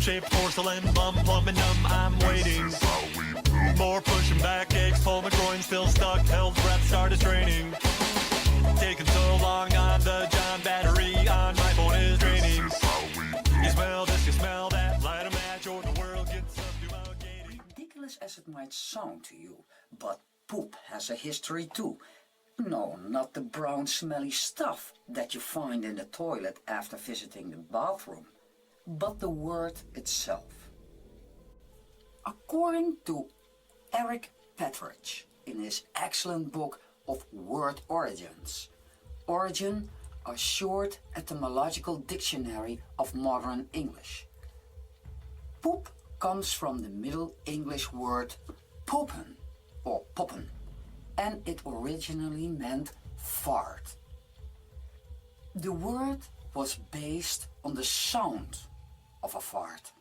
shaped porcelain, plump and numb, I'm waiting. More pushing back, aches, pull my groin, still stuck, held breath, started straining. Taking so long on the John battery on my phone is draining. You smell this, you smell that, light a match or the world gets subjugating. Ridiculous as it might sound to you, but poop has a history too. No, not the brown smelly stuff that you find in the toilet after visiting the bathroom, but the word itself. According to Eric Partridge in his excellent book of Word Origins, Origin, a short etymological dictionary of modern English. Poop comes from the Middle English word poupen or popen, and it originally meant fart. The word was based on the sound of a fart.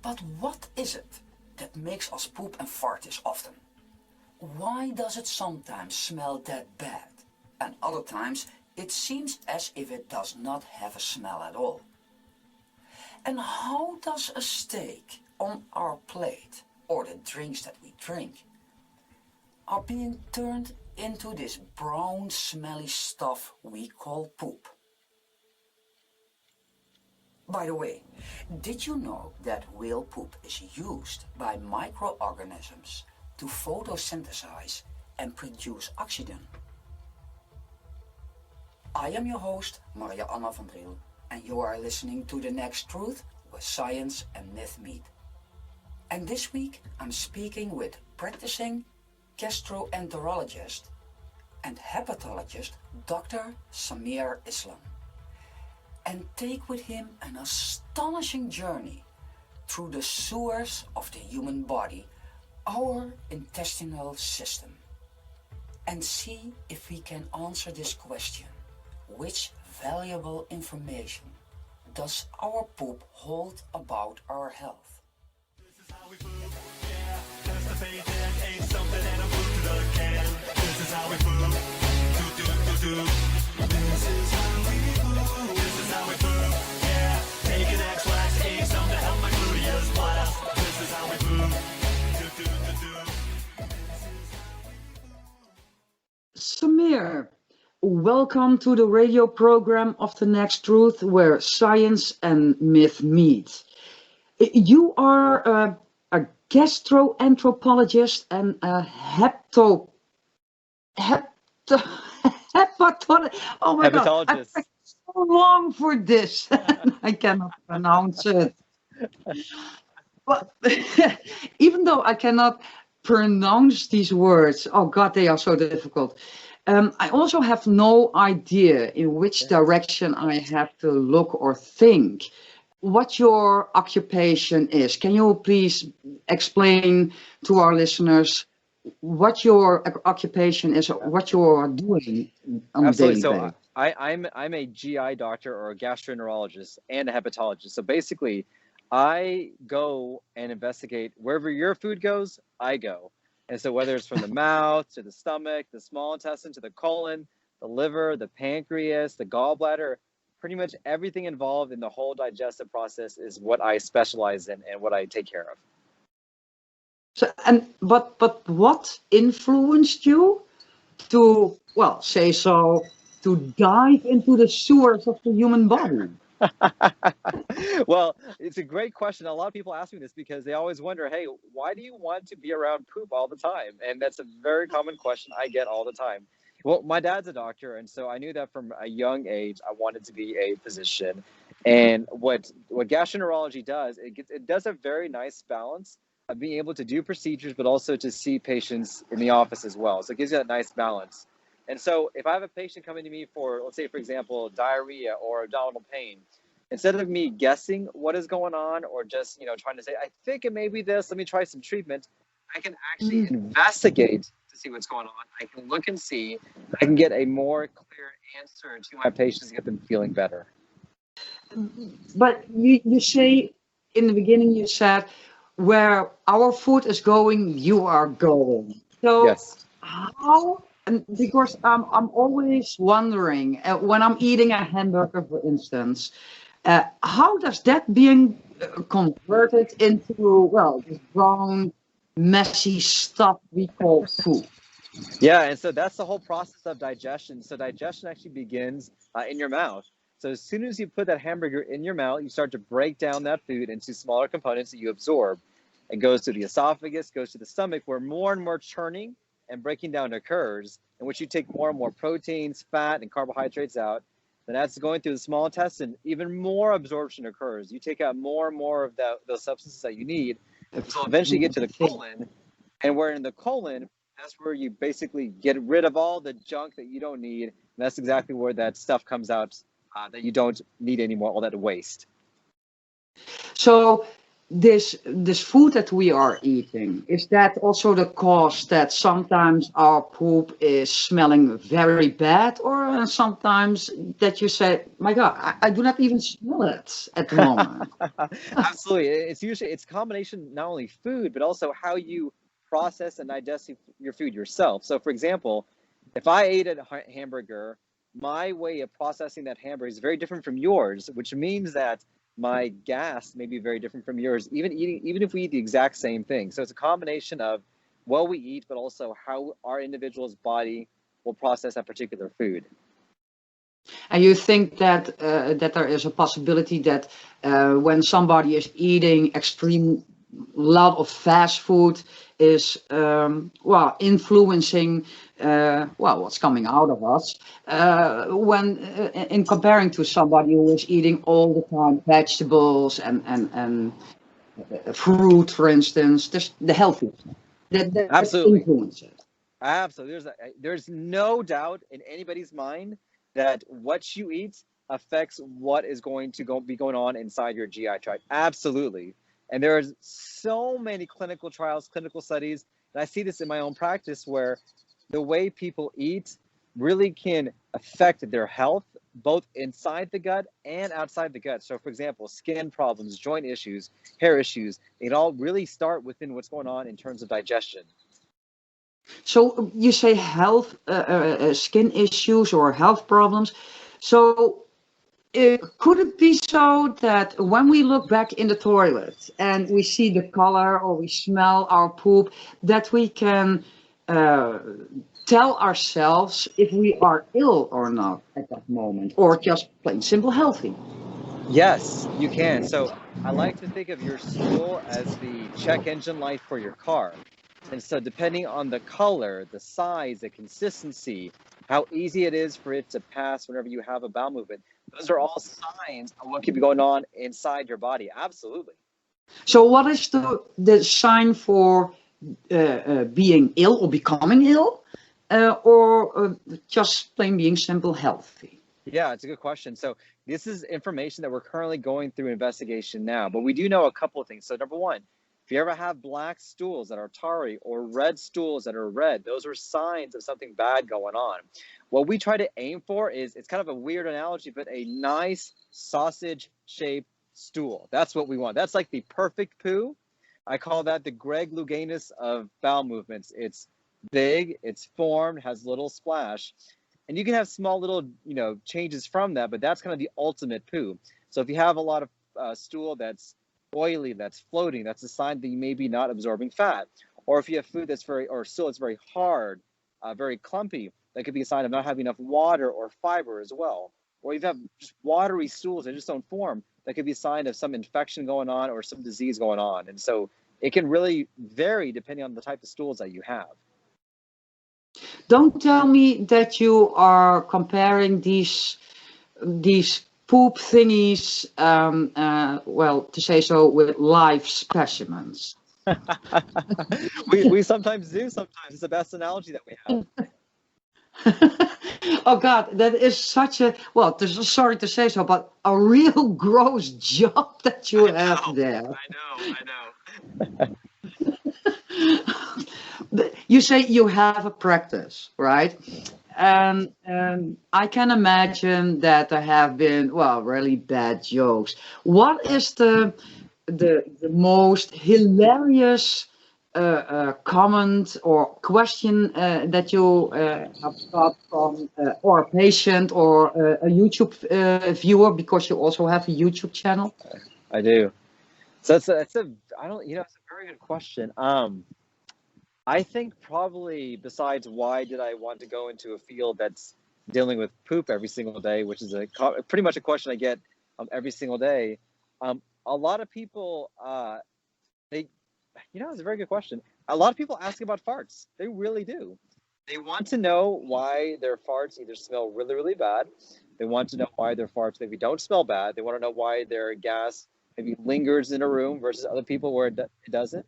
But what is it that makes us poop and fart this often? Why does it sometimes smell that bad, and other times it seems as if it does not have a smell at all? And how does a steak on our plate, or the drinks that we drink, are being turned into this brown smelly stuff we call poop? By the way, did you know that whale poop is used by microorganisms to photosynthesize and produce oxygen? I am your host, Maria Anna van Driel, and you are listening to The Next Truth, where science and myth meet. And this week I'm speaking with practicing gastroenterologist and hepatologist Dr. Samir Islam, and take with him an astonishing journey through the sewers of the human body, our intestinal system, and see if we can answer this question: which valuable information does our poop hold about our health? This is how we poop, yeah. Test the faith and ain't something and I'm poop to the can. This is how we poop, do. This is how we poop. This is how we poop, yeah. Take an X-Lax, ain't something to help my gluteus blast. This is how we poop, do. Samir, welcome to the radio program of The Next Truth, where science and myth meet. You are a gastroenterologist and a hepatologist. Oh my God, I took so long for this. I cannot pronounce it. But even though I cannot pronounce these words, oh God, they are so difficult. I also have no idea in which direction I have to look or think. What your occupation is. Can you please explain to our listeners what your occupation is, or what you are doing on a daily basis? I'm a GI doctor or a gastroenterologist and a hepatologist. So basically, I go and investigate wherever your food goes, I go. And so whether it's from the mouth to the stomach, the small intestine to the colon, the liver, the pancreas, the gallbladder, pretty much everything involved in the whole digestive process is what I specialize in and what I take care of. So, but what influenced you to, well, say so, to dive into the sewers of the human body? Well, it's a great question. A lot of people ask me this because they always wonder, hey, why do you want to be around poop all the time? And that's a very common question I get all the time. Well, my dad's a doctor, and so I knew that from a young age I wanted to be a physician. And what gastroenterology does, it does a very nice balance of being able to do procedures, but also to see patients in the office as well. So it gives you that nice balance. And so if I have a patient coming to me for, let's say, for example, diarrhea or abdominal pain, instead of me guessing what is going on or just, trying to say, I think it may be this, let me try some treatment, I can actually investigate to see what's going on. I can look and see. I can get a more clear answer to my patients to get them feeling better. But you say, in the beginning you said, where our food is going, you are going. So yes. How? And because I'm always wondering, when I'm eating a hamburger, for instance, How does that being converted into, well, this brown, messy stuff we call food? Yeah, and so that's the whole process of digestion. So digestion actually begins in your mouth. So as soon as you put that hamburger in your mouth, you start to break down that food into smaller components that you absorb. It goes to the esophagus, goes to the stomach, where more and more churning and breaking down occurs, in which you take more and more proteins, fat, and carbohydrates out. Then as going through the small intestine, even more absorption occurs. You take out more and more of those substances that you need. So eventually you get to the colon, and where in the colon, that's where you basically get rid of all the junk that you don't need. And that's exactly where that stuff comes out that you don't need anymore, all that waste. So this food that we are eating, is that also the cause that sometimes our poop is smelling very bad, or sometimes that you say, my God, I do not even smell it at the moment? Absolutely. It's a combination, not only food, but also how you process and digest your food yourself. So for example, if I ate a hamburger, my way of processing that hamburger is very different from yours, which means that my gas may be very different from yours, even if we eat the exact same thing. So it's a combination of what we eat, but also how our individual's body will process that particular food. And you think that that there is a possibility that when somebody is eating extreme lot of fast food is well, influencing well, what's coming out of us when in comparing to somebody who is eating all the time vegetables and fruit, for instance, just the healthy that Absolutely. influences. Absolutely. There's no doubt in anybody's mind that what you eat affects what is going to be going on inside your GI tract. Absolutely. And there's so many clinical trials, clinical studies, and I see this in my own practice where the way people eat really can affect their health, both inside the gut and outside the gut. So for example, skin problems, joint issues, hair issues, it all really start within what's going on in terms of digestion. So you say health, skin issues or health problems. So could it be so that when we look back in the toilet and we see the color or we smell our poop, that we can tell ourselves if we are ill or not at that moment, or just plain simple healthy? Yes, you can. So I like to think of your stool as the check engine light for your car. And so depending on the color, the size, the consistency, how easy it is for it to pass whenever you have a bowel movement, those are all signs of what could be going on inside your body. Absolutely. So what is the sign for being ill or becoming ill, or just plain being simple healthy? Yeah, it's a good question. So this is information that we're currently going through investigation now, but we do know a couple of things. So number one, if you ever have black stools that are tarry or red stools that are red, those are signs of something bad going on. What we try to aim for is, it's kind of a weird analogy, but a nice sausage-shaped stool. That's what we want. That's like the perfect poo. I call that the Greg Louganis of bowel movements. It's big, it's formed, has little splash. And you can have small little, changes from that, but that's kind of the ultimate poo. So if you have a lot of stool that's oily, that's floating, that's a sign that you may be not absorbing fat. Or if you have food that's stool that's very hard, very clumpy, that could be a sign of not having enough water or fiber as well. Or if you have just watery stools that just don't form, that could be a sign of some infection going on or some disease going on. And so it can really vary depending on the type of stools that you have. Don't tell me that you are comparing these poop thingies, well, to say so, with live specimens. we sometimes do. Sometimes it's the best analogy that we have. Oh God, that is such a, well, sorry to say so, but a real gross job that you have there. I know. You say you have a practice, right? And I can imagine that there have been, well, really bad jokes. What is the most hilarious comment or question that you have got from or a patient or a YouTube viewer, because you also have a YouTube channel? I do. So it's a I don't, it's a very good question. I think probably, besides why did I want to go into a field that's dealing with poop every single day, which is pretty much a question I get every single day. A lot of people, it's a very good question. A lot of people ask about farts. They really do. They want to know why their farts either smell really, really bad. They want to know why their farts maybe don't smell bad. They want to know why their gas maybe lingers in a room versus other people where it doesn't.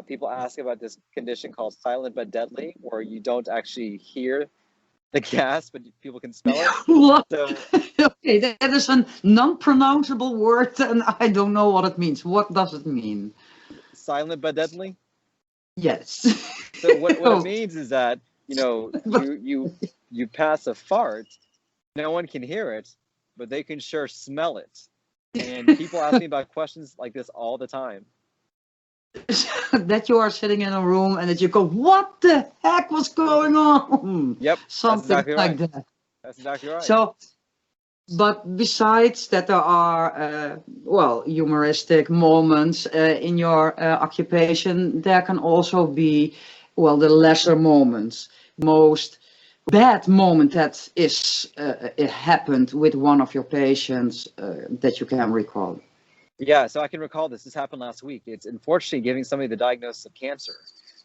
People ask about this condition called silent but deadly, where you don't actually hear the gas, but people can smell it. So, okay, that is a non-pronounceable word, and I don't know what it means. What does it mean? Silent but deadly? Yes. So what it means is that, you pass a fart, no one can hear it, but they can sure smell it. And people ask me about questions like this all the time. That you are sitting in a room and that you go, what the heck was going on? Yep. Something exactly like right. that. That's exactly right. So, but besides that, there are, humoristic moments in your occupation. There can also be, the lesser moments. Most bad moment that is it happened with one of your patients that you can recall. Yeah, so I can recall this. This happened last week. It's unfortunately giving somebody the diagnosis of cancer.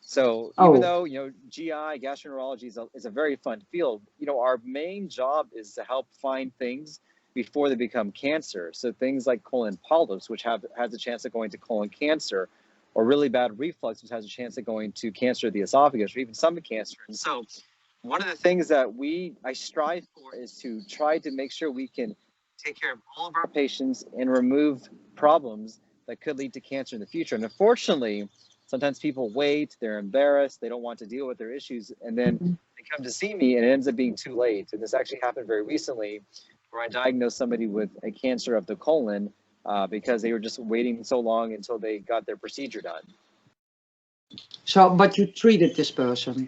So even though, GI, gastroenterology is a very fun field, our main job is to help find things before they become cancer. So things like colon polyps, which has a chance of going to colon cancer, or really bad reflux, which has a chance of going to cancer of the esophagus, or even stomach cancer. And so one of the things that I strive for is to try to make sure we can take care of all of our patients and remove problems that could lead to cancer in the future. And unfortunately, sometimes people wait, they're embarrassed, they don't want to deal with their issues, and then they come to see me and it ends up being too late. And this actually happened very recently, where I diagnosed somebody with a cancer of the colon because they were just waiting so long until they got their procedure done. So, but you treated this person?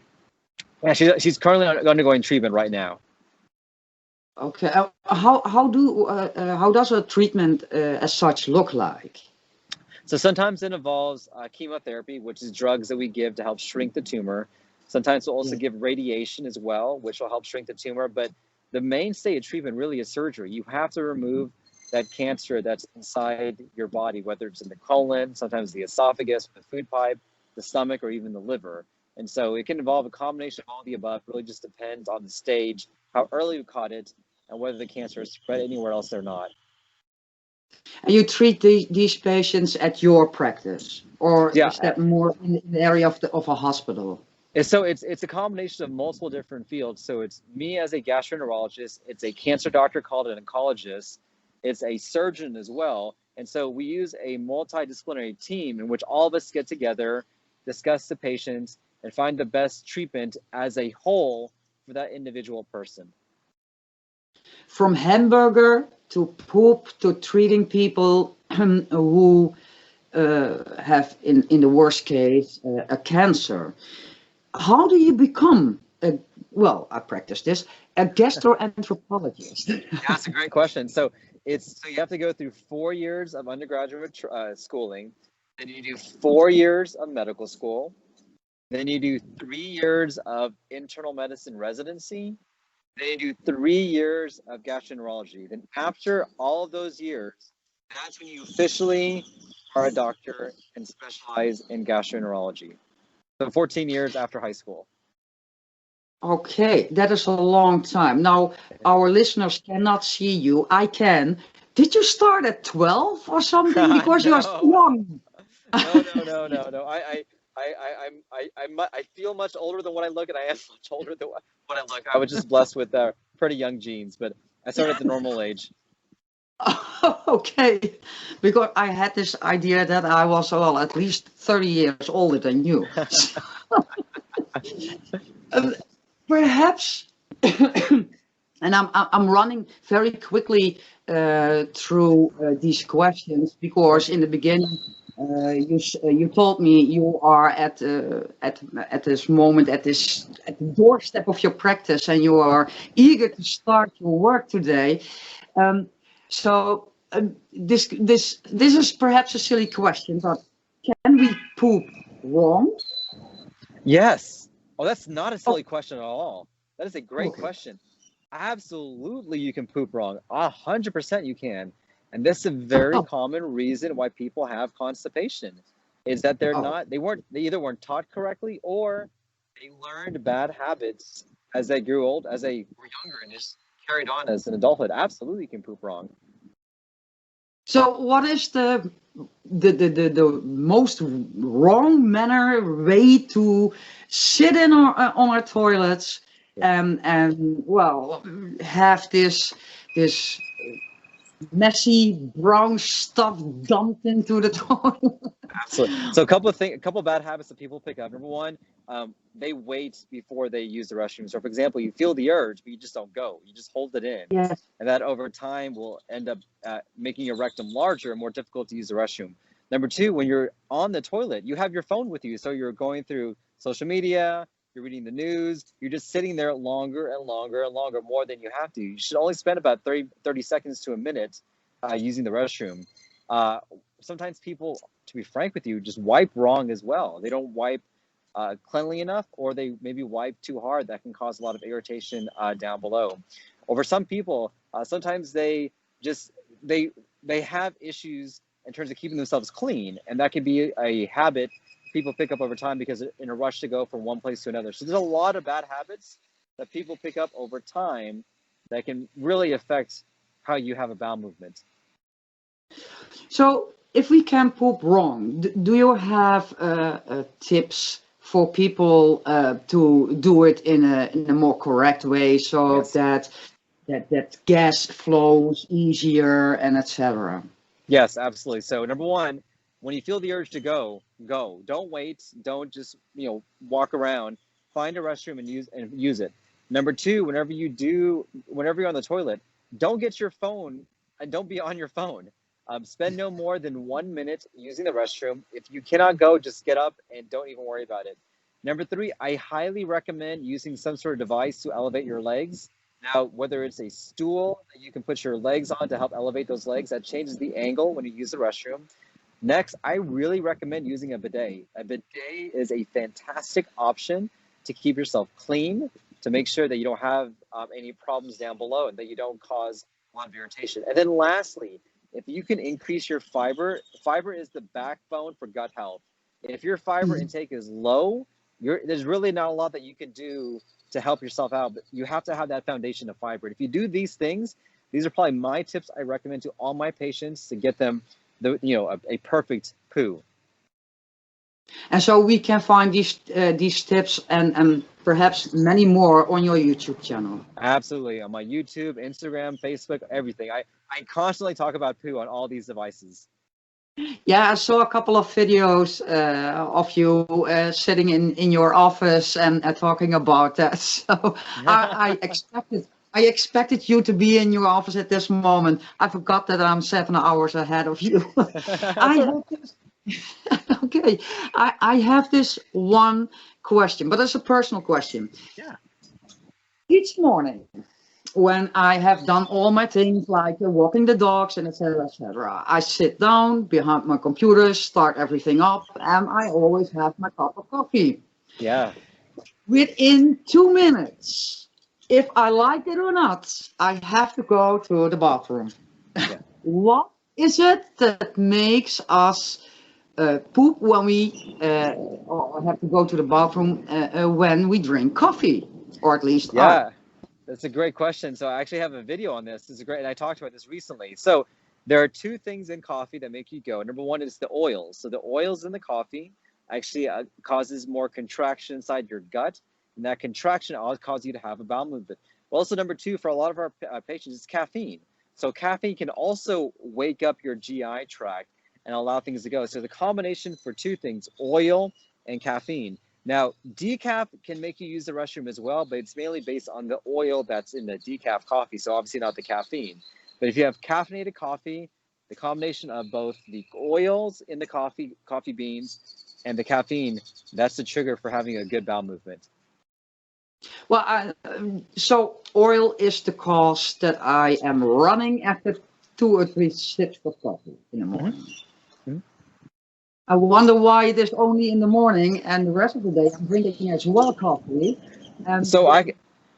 Yeah, she's currently undergoing treatment right now. Okay. How does a treatment as such look like? So sometimes it involves chemotherapy, which is drugs that we give to help shrink the tumor. Sometimes we'll also give radiation as well, which will help shrink the tumor. But the mainstay of treatment really is surgery. You have to remove that cancer that's inside your body, whether it's in the colon, sometimes the esophagus, the food pipe, the stomach, or even the liver. And so it can involve a combination of all the above. It really just depends on the stage, how early you caught it, and whether the cancer is spread anywhere else or not. And you treat these patients at your practice, or is that more in the area of a hospital? So it's a combination of multiple different fields. So it's me as a gastroenterologist, it's a cancer doctor called an oncologist, it's a surgeon as well. And so we use a multidisciplinary team in which all of us get together, discuss the patient, and find the best treatment as a whole for that individual person. From Hamburger to poop to treating people who have, in the worst case, a cancer. How do you become I practice this, a gastroenterologist? That's a great question. So you have to go through 4 years of undergraduate schooling, then you do 4 years of medical school, then you do 3 years of internal medicine residency, then you do 3 years of gastroenterology. Then after all of those years, that's when you officially are a doctor and specialize in gastroenterology. So 14 years after high school. Okay, that is a long time. Now, our listeners cannot see you. I can. Did you start at 12 or something? Because you're so young. No. I feel much older than what I look, and I am much older than what I look. I was just blessed with pretty young genes, but I started at the normal age. Okay, because I had this idea that I was at least 30 years older than you. Perhaps, and I'm running very quickly through these questions, because in the beginning you told me you are at this moment at the doorstep of your practice, and you are eager to start your work today. Um, so this is perhaps a silly question, but can we poop wrong? Yes. Oh, that's not a Oh, silly question at all. That is a great okay. question. Absolutely, you can poop wrong. 100% you can. And this is a very Oh, common reason why people have constipation, is that they're oh. not, they either weren't taught correctly or they learned bad habits as they grew old, as they were younger and just carried on as an adulthood. Absolutely, you can poop wrong. So what is the most wrong manner way to sit in on our toilets Yeah. and well have this messy brown stuff dumped into the toilet? So a couple of things, a couple of bad habits that people pick up. Number one, they wait before they use the restroom. So, for example, you feel the urge, but you just don't go. You just hold it in, Yes. and that over time will end up making your rectum larger and more difficult to use the restroom. Number two, when you're on the toilet, you have your phone with you, so you're going through social media, you're reading the news, you're just sitting there longer and longer and longer, more than you have to. You should only spend about 30 seconds to a minute using the restroom. Uh, Sometimes people, to be frank with you, just wipe wrong as well. They don't wipe cleanly enough, or they maybe wipe too hard. That can cause a lot of irritation down below. Or for some people, sometimes just they they have issues in terms of keeping themselves clean, and that can be a habit people pick up over time because in a rush to go from one place to another. So there's a lot of bad habits that people pick up over time that can really affect how you have a bowel movement. So if we can poop wrong, do you have tips for people to do it in a more correct way so Yes. that gas flows easier and etc.? Yes, absolutely. So number one, when you feel the urge to go, go. Don't wait. Don't just walk around. Find a restroom and use it. Number two, whenever you're on the toilet, don't get your phone and don't be on your phone. Spend no more than 1 minute using the restroom. If you cannot go, just get up and don't even worry about it. Number three, I highly recommend using some sort of device to elevate your legs. Now, whether it's a stool that you can put your legs on to help elevate those legs, that changes the angle when you use the restroom. Next, I really recommend using a bidet. A bidet is a fantastic option to keep yourself clean, to make sure that you don't have any problems down below and that you don't cause a lot of irritation. And then lastly, if you can increase your fiber, fiber is the backbone for gut health. If your fiber intake is low, there's really not a lot that you can do to help yourself out, but you have to have that foundation of fiber. If you do these things, these are probably my tips I recommend to all my patients to get them a perfect poo. And so we can find these tips and perhaps many more on your YouTube channel. Absolutely. On my YouTube, Instagram, Facebook, everything. I constantly talk about poo on all these devices. Yeah, I saw a couple of videos of you sitting in your office and talking about that. So I expected you to be in your office at this moment. I forgot that I'm 7 hours ahead of you. I have this, okay, I have this one question, but it's a personal question. Yeah. Each morning, when I have done all my things like walking the dogs and etc., I sit down behind my computer, start everything up, and I always have my cup of coffee. Yeah. Within 2 minutes, if I like it or not, I have to go to the bathroom. Yeah. What is it that makes us poop when we or have to go to the bathroom when we drink coffee, or at least I? Yeah. That's a great question. So I actually have a video on this. This is great. And I talked about this recently. So there are two things in coffee that make you go. Number one is the oils. So the oils in the coffee actually causes more contraction inside your gut. And that contraction will cause you to have a bowel movement. Well, also, number two, for a lot of our patients, is caffeine. So caffeine can also wake up your GI tract and allow things to go. So the combination for two things, oil and caffeine. Now, decaf can make you use the restroom as well, but it's mainly based on the oil that's in the decaf coffee, so obviously not the caffeine. But if you have caffeinated coffee, the combination of both the oils in the coffee beans and the caffeine, that's the trigger for having a good bowel movement. Well, so oil is the cause that I am running after 2 or 3 sips of coffee in the morning. Mm-hmm. I wonder why it is only in the morning and the rest of the day I'm drinking as well coffee. So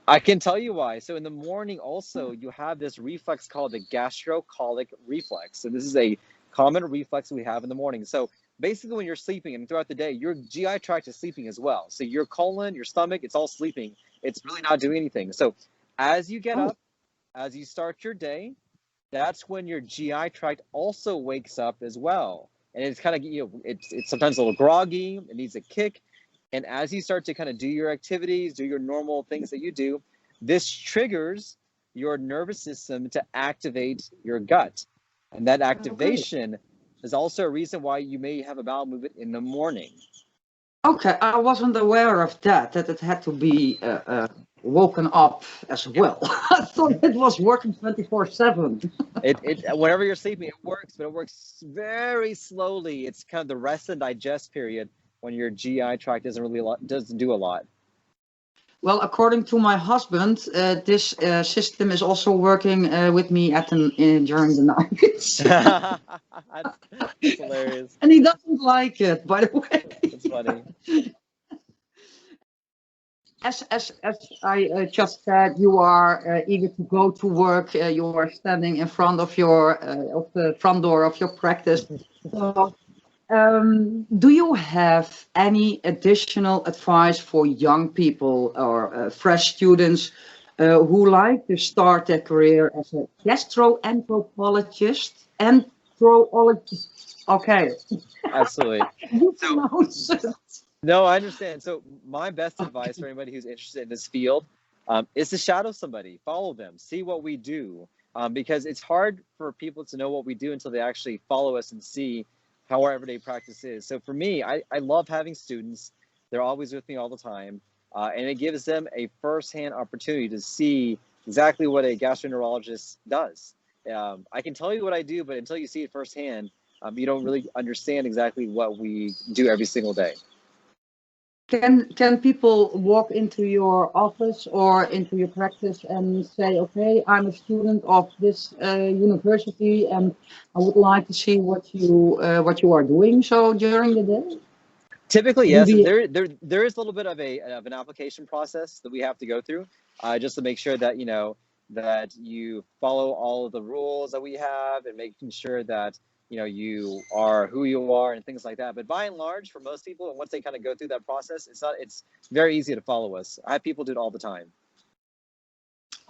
I can tell you why. So in the morning also, you have this reflex called the gastrocolic reflex. So this is a common reflex we have in the morning. So basically when you're sleeping and throughout the day, your GI tract is sleeping as well. So your colon, your stomach, it's all sleeping. It's really not doing anything. So as you get up, as you start your day, that's when your GI tract also wakes up as well. And it's kind of, it's sometimes a little groggy, it needs a kick. And as you start to kind of do your activities, do your normal things that you do, this triggers your nervous system to activate your gut. And that activation is also a reason why you may have a bowel movement in the morning. Okay, I wasn't aware of that it had to be woken up as well. I thought it was working 24/7. Whenever you're sleeping, it works, but it works very slowly. It's kind of the rest and digest period when your GI tract doesn't do a lot. Well, according to my husband, this system is also working with me during the night. That's hilarious. And he doesn't like it, by the way. That's funny. As I just said, you are eager to go to work. You are standing in front of the front door of your practice. So, do you have any additional advice for young people or fresh students who like to start their career as a gastroenterologist? Okay. Absolutely. So, no, I understand. So my best advice for anybody who's interested in this field is to shadow somebody, follow them, see what we do, because it's hard for people to know what we do until they actually follow us and see how our everyday practice is. So for me, I love having students. They're always with me all the time, and it gives them a firsthand opportunity to see exactly what a gastroenterologist does. I can tell you what I do, but until you see it firsthand, you don't really understand exactly what we do every single day. Can people walk into your office or into your practice and say, okay, I'm a student of this university and I would like to see what you are doing so during the day? Typically, yes. There is a little bit of an application process that we have to go through, just to make sure that that you follow all of the rules that we have and making sure that you are who you are and things like that. But by and large, for most people, and once they kind of go through that process, it's very easy to follow us. I have people do it all the time.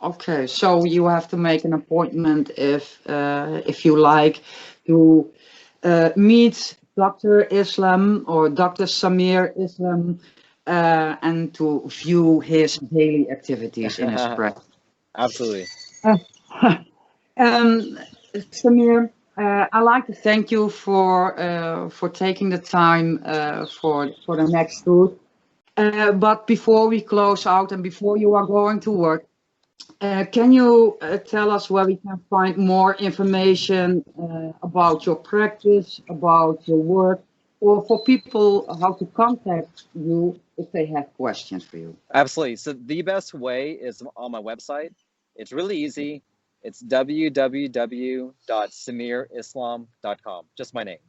Okay, so you have to make an appointment if you like to meet Dr. Islam or Dr. Samir Islam and to view his daily activities in his practice. Absolutely. Samir, I'd like to thank you for taking the time for the next truth. But before we close out and before you are going to work, can you tell us where we can find more information about your practice, about your work, or for people how to contact you if they have questions for you? Absolutely. So the best way is on my website. It's really easy. It's www.sameerislam.com. Just my name.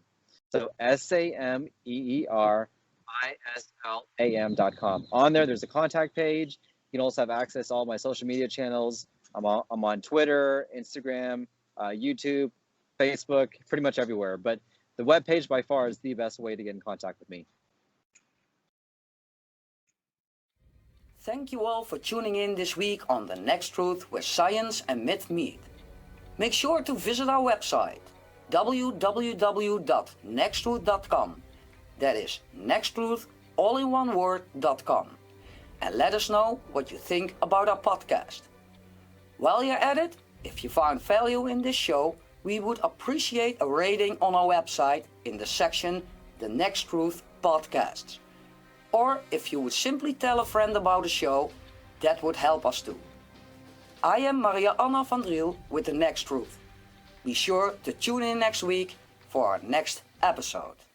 So SAMEERISLAM.com. On there's a contact page. You can also have access to all my social media channels. I'm on Twitter, Instagram, YouTube, Facebook, pretty much everywhere. But the webpage by far is the best way to get in contact with me. Thank you all for tuning in this week on The Next Truth, where science and myth meet. Make sure to visit our website, www.nexttruth.com. That is nexttruth, all in one word.com. And let us know what you think about our podcast. While you're at it, if you found value in this show, we would appreciate a rating on our website in the section The Next Truth Podcasts. Or if you would simply tell a friend about the show, that would help us too. I am Maria Anna van Driel with The Next Truth. Be sure to tune in next week for our next episode.